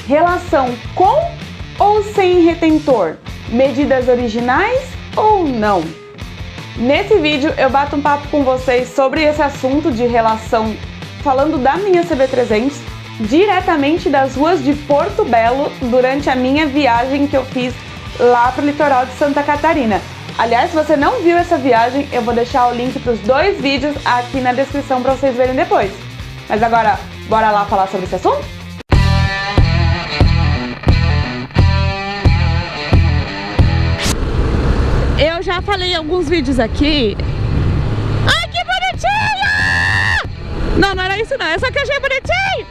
Relação com ou sem retentor? Medidas originais ou não? Nesse vídeo eu bato um papo com vocês sobre esse assunto de relação, falando da minha CB300, diretamente das ruas de Porto Belo, durante a minha viagem que eu fiz lá pro litoral de Santa Catarina. Aliás, se você não viu essa viagem, eu vou deixar o link para os 2 vídeos aqui na descrição para vocês verem depois. Mas agora, bora lá falar sobre esse assunto? Eu já falei em alguns vídeos aqui. Ai, que bonitinho! Não era isso não, é só que eu achei bonitinho!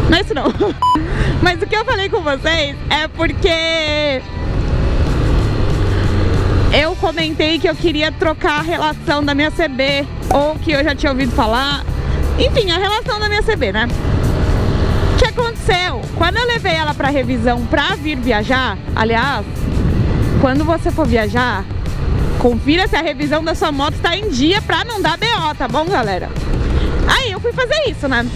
Não é isso não. Mas o que eu falei com vocês é porque eu comentei que eu queria trocar a relação da minha CB, ou que eu já tinha ouvido falar. Enfim, a relação da minha CB, né? O que aconteceu? Quando eu levei ela pra revisão pra vir viajar, aliás, quando você for viajar, confira se a revisão da sua moto está em dia pra não dar BO, tá bom, galera? Aí eu fui fazer isso, né?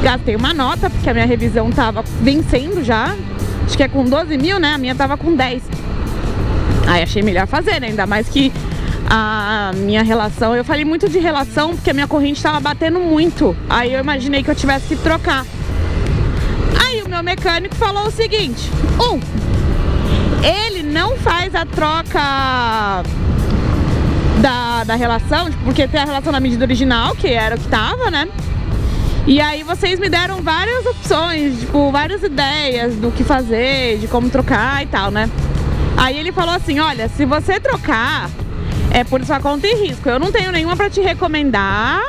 Gastei uma nota, porque a minha revisão tava vencendo já. Acho que é com 12 mil, né? A minha tava com 10. Aí achei melhor fazer, né? Ainda mais que a minha relação... Eu falei muito de relação porque a minha corrente tava batendo muito. Aí eu imaginei que eu tivesse que trocar. Aí o meu mecânico falou o seguinte: ele não faz a troca da relação, tipo, porque tem a relação da medida original, que era o que tava, né? E aí vocês me deram várias opções, tipo, várias ideias do que fazer, de como trocar e tal, né? Aí ele falou assim: olha, se você trocar, é por sua conta e risco. Eu não tenho nenhuma pra te recomendar,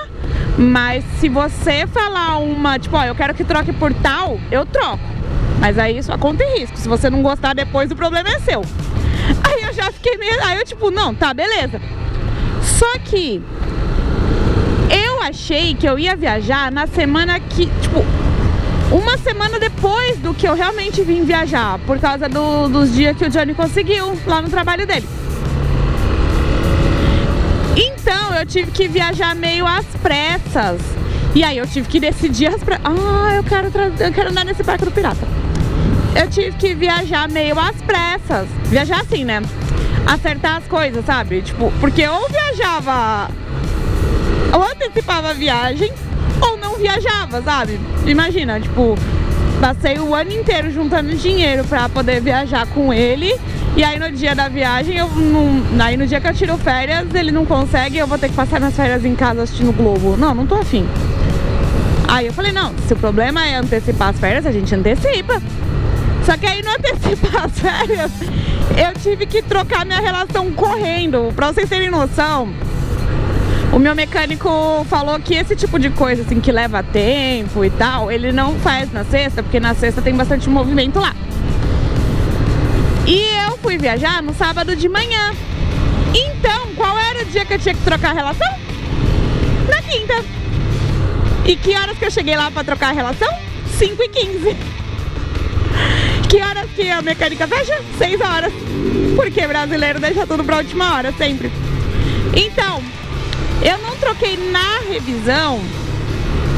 mas se você falar uma, tipo, ó, eu quero que troque por tal, eu troco. Mas aí sua conta e risco. Se você não gostar depois, o problema é seu. Aí eu já fiquei meio... Aí eu tipo, não, tá, beleza. Só que eu achei que eu ia viajar na semana que, tipo, uma semana depois do que eu realmente vim viajar, por causa dos dias que o Johnny conseguiu lá no trabalho dele. Então eu tive que viajar meio às pressas. E aí eu tive que decidir às pressas. Ah, eu quero andar nesse barco do pirata. Eu tive que viajar meio às pressas. Viajar assim, né? Acertar as coisas, sabe? Tipo, porque ou viajava, ou antecipava a viagem, ou não viajava, sabe? Imagina, tipo, passei o ano inteiro juntando dinheiro pra poder viajar com ele. E aí no dia da viagem, aí no dia que eu tiro férias, ele não consegue, eu vou ter que passar minhas férias em casa assistindo o Globo. Não tô afim. Aí eu falei, não, se o problema é antecipar as férias, a gente antecipa. Só que aí no antecipar as férias, eu tive que trocar minha relação correndo. Pra vocês terem noção, o meu mecânico falou que esse tipo de coisa, assim, que leva tempo e tal, ele não faz na sexta, porque na sexta tem bastante movimento lá. E eu fui viajar no sábado de manhã. Então, qual era o dia que eu tinha que trocar a relação? Na quinta. E que horas que eu cheguei lá pra trocar a relação? 5h15. Que horas que a mecânica fecha? 6 horas. Porque brasileiro deixa tudo pra última hora, sempre. Então, eu não troquei na revisão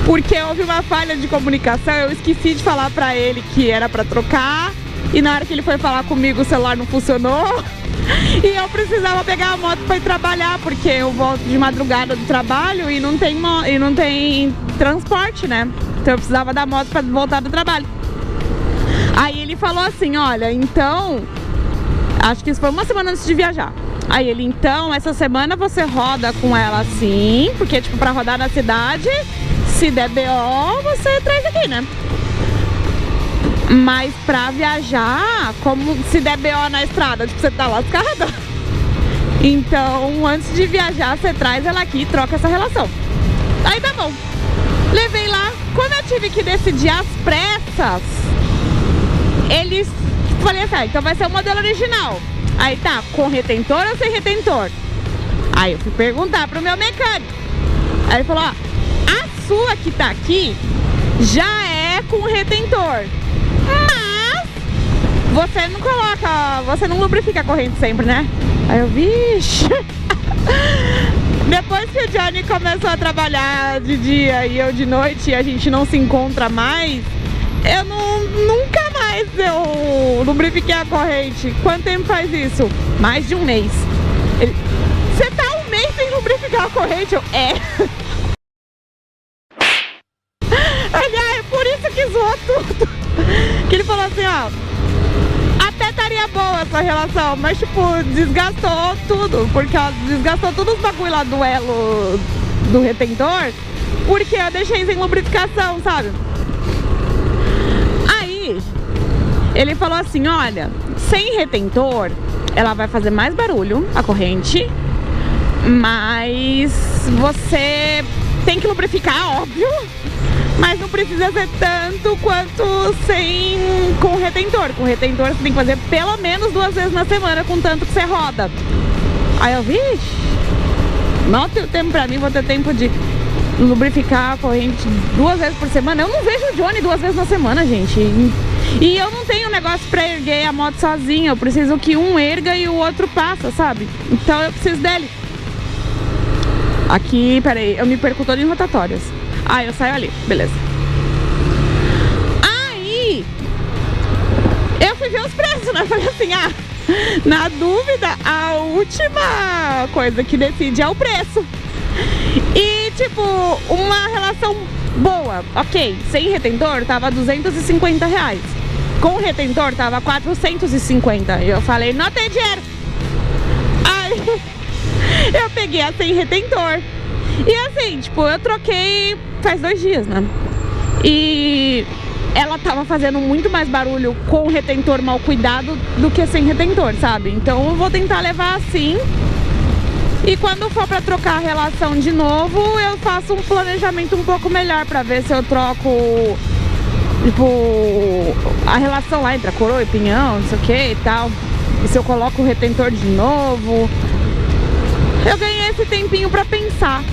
porque houve uma falha de comunicação. Eu esqueci de falar pra ele que era pra trocar. E na hora que ele foi falar comigo, o celular não funcionou. E eu precisava pegar a moto pra ir trabalhar, porque eu volto de madrugada do trabalho e não tem transporte, né? Então eu precisava da moto pra voltar do trabalho. Aí ele falou assim: olha, então, acho que isso foi uma semana antes de viajar. Aí ele, então, essa semana você roda com ela assim, porque tipo, pra rodar na cidade, se der BO, você traz aqui, né? Mas pra viajar, como se der BO na estrada, tipo, você tá lascada. Então, antes de viajar, você traz ela aqui e troca essa relação. Aí tá bom. Levei lá. Quando eu tive que decidir às pressas, eles... Falei assim, então vai ser o modelo original. Aí tá, com retentor ou sem retentor? Aí eu fui perguntar pro meu mecânico. Aí ele falou, ó, a sua que tá aqui já é com retentor. Mas você não coloca, você não lubrifica a corrente sempre, né? Aí eu, vixe. Depois que o Johnny começou a trabalhar de dia e eu de noite e a gente não se encontra mais, eu faz eu lubrifiquei a corrente? Quanto tempo faz isso? Mais de um mês. Você tá um mês sem lubrificar a corrente? É. É por isso que zoou tudo. Que ele falou assim, ó, até estaria boa essa relação, mas tipo, desgastou tudo. Porque ó, desgastou todos os bagulho lá do elo do retentor, porque eu deixei sem lubrificação, sabe? Aí ele falou assim, olha, sem retentor ela vai fazer mais barulho, a corrente, mas você tem que lubrificar, óbvio, mas não precisa ser tanto quanto com retentor. Com retentor você tem que fazer pelo menos 2 vezes na semana, com tanto que você roda. Aí eu vi, não tenho tempo pra mim, vou ter tempo de lubrificar a corrente 2 vezes por semana. Eu não vejo o Johnny 2 vezes na semana, gente. E eu não tenho negócio pra erguer a moto sozinha. Eu preciso que um erga e o outro passa, sabe? Então eu preciso dele. Aqui, peraí, eu me perco todo em rotatórias. Ah, eu saio ali, beleza. Aí eu fui ver os preços, né? Falei assim, na dúvida, a última coisa que decide é o preço. E tipo, uma relação boa, ok, sem retentor tava R$250. Com retentor tava 450. E eu falei, não tem dinheiro. Aí eu peguei a sem retentor. E assim, tipo, eu troquei faz 2 dias, né? E ela tava fazendo muito mais barulho com o retentor mal cuidado do que sem retentor, sabe? Então eu vou tentar levar assim. E quando for pra trocar a relação de novo, eu faço um planejamento um pouco melhor pra ver se eu troco, tipo, a relação lá entre a coroa e pinhão, não sei o que e tal. E se eu coloco o retentor de novo. Eu ganhei esse tempinho pra pensar.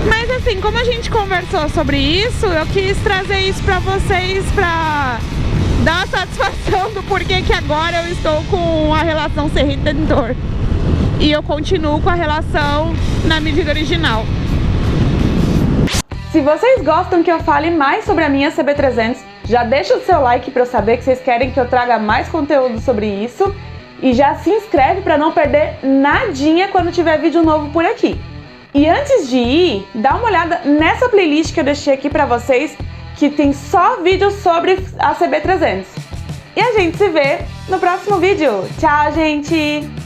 Mas assim, como a gente conversou sobre isso, eu quis trazer isso pra vocês pra dar a satisfação do porquê que agora eu estou com a relação sem retentor. E eu continuo com a relação na medida original. Se vocês gostam que eu fale mais sobre a minha CB300, já deixa o seu like para eu saber que vocês querem que eu traga mais conteúdo sobre isso. E já se inscreve para não perder nadinha quando tiver vídeo novo por aqui. E antes de ir, dá uma olhada nessa playlist que eu deixei aqui para vocês, que tem só vídeos sobre a CB300. E a gente se vê no próximo vídeo. Tchau, gente!